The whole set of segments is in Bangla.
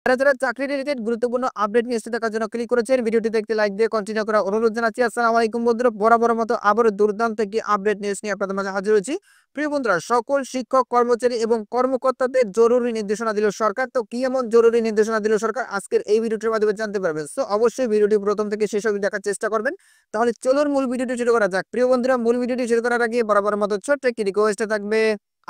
যারা যারা চাকরি রিলেটেড গুরুত্বপূর্ণ আপডেট নিয়ে এসে থাকার জন্য ক্লিক করেছেন, ভিডিওটি দেখতে লাইক দিয়ে কন্টিনিউ করা অনুরোধ জানাচ্ছি। আসসালামু আলাইকুম বন্ধুরা, বরাবর মতো আবারও দুর্দান্ত একটি আপডেট নিউজ নিয়ে আপনাদের মাঝে হাজির হয়েছি। প্রিয় বন্ধুরা, সকল শিক্ষক কর্মচারী এবং কর্মকর্তাদের জরুরি নির্দেশনা দিল সরকার। তো কি এমন জরুরি নির্দেশনা দিল সরকার, আজকের এই ভিডিওটির মাধ্যমে জানতে পারবেন। তো অবশ্যই ভিডিওটি প্রথম থেকে শেষ অবধি দেখার চেষ্টা করবেন। তাহলে চলুন মূল ভিডিওটি শুরু করা যাক। প্রিয় বন্ধুরা, মূল ভিডিওটি শুরু করার আগে বরাবর মতো ছোট্ট একটি রিকোয়েস্ট থাকবে,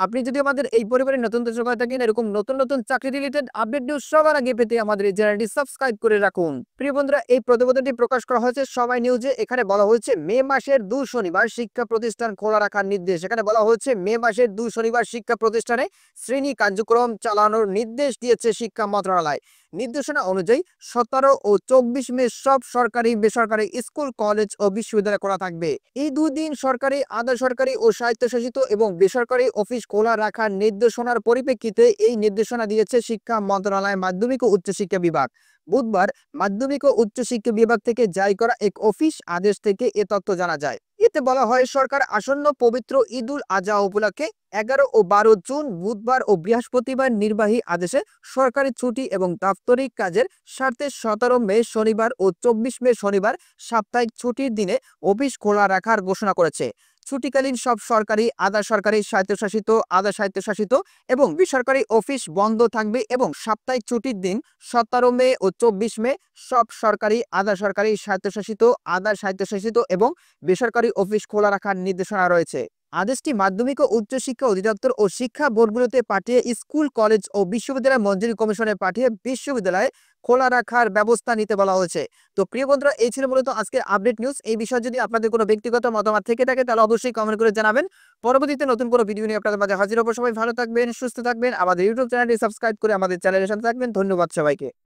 আপনি যদি আমাদের এই পরিবারের নতুন দর্শক হয়ে থাকেন, এরকম নতুন নতুন চাকরি রিলেটেড আপডেট নিউজ সবার আগে পেতে আমাদের এই চ্যানেলটি সাবস্ক্রাইব করে রাখুন। প্রিয় বন্ধুরা, এই প্রতিবেদনটি প্রকাশ করা হয়েছে সময় নিউজে। এখানে বলা হয়েছে মে মাসের 2 শনিবার শিক্ষা প্রতিষ্ঠান খোলা রাখার নির্দেশ। এখানে বলা হয়েছে মে মাসের 2 শনিবার শিক্ষা প্রতিষ্ঠানে শ্রেণী কার্যক্রম চালানোর নির্দেশ দিয়েছে শিক্ষা মন্ত্রণালয়। নির্দেশনা অনুযায়ী 17 ও 24 মে সব সরকারি বেসরকারি স্কুল, কলেজ ও বিশ্ববিদ্যালয় খোলা থাকবে। এই দুদিন সরকারি, আধা সরকারি ও স্বায়ত্তশাসিত এবং বেসরকারি অফিস খোলা রাখার নির্দেশনার পরিপ্রেক্ষিতে এই নির্দেশনা দিয়েছে শিক্ষা মন্ত্রণালয় মাধ্যমিক ও উচ্চশিক্ষা বিভাগ। বুধবার মাধ্যমিক ও উচ্চশিক্ষা বিভাগ থেকে জারি করা এক অফিস আদেশ থেকে এ তথ্য জানা যায়। এতে বলা হয়, সরকার আসন্ন পবিত্র ঈদুল আজহা উপলক্ষে 11 ও 12 জুন বুধবার ও বৃহস্পতিবার নির্বাহী আদেশে সরকারি ছুটি এবং দাপ্তরিক কাজের স্বার্থে 17 মে শনিবার ও 24 মে শনিবার সাপ্তাহিক ছুটির দিনে অফিস খোলা রাখার ঘোষণা করেছে। ছুটিকালীন সব সরকারি, আধা সরকারি, স্বায়ত্তশাসিত, আধা স্বায়ত্তশাসিত এবং বেসরকারি অফিস বন্ধ থাকবে এবং সাপ্তাহিক ছুটির দিন 17 মে ও 24 মে সব সরকারি, আধা সরকারি, স্বায়ত্তশাসিত, আধা স্বায়ত্তশাসিত এবং বেসরকারি অফিস খোলা রাখার নির্দেশনা রয়েছে। আদেশটি মাধ্যমিক ও উচ্চশিক্ষা অধিদপ্তর ও শিক্ষা বোর্ডগুলোতে পাঠিয়ে স্কুল, কলেজ ও বিশ্ববিদ্যালয় মঞ্জুরি কমিশনে পাঠিয়ে বিশ্ববিদ্যালয়ে খোলা রাখার ব্যবস্থা নিতে বলা হয়েছে। তো প্রিয় বন্ধুরা, এই ছিল মূলত আজকের আপডেট নিউজ। এই বিষয়ে যদি আপনাদের কোনো ব্যক্তিগত মতামত থেকে থাকে তাহলে অবশ্যই কমেন্ট করে জানাবেন। পরবর্তীতে নতুন কোনো ভিডিও নিয়ে আপনাদের মাঝে হাজির হবো। সবাই ভালো থাকবেন, সুস্থ থাকবেন। আমাদের ইউটিউব চ্যানেলটি সাবস্ক্রাইব করে আমাদের চ্যানেলের সাথে থাকবেন। ধন্যবাদ সবাইকে।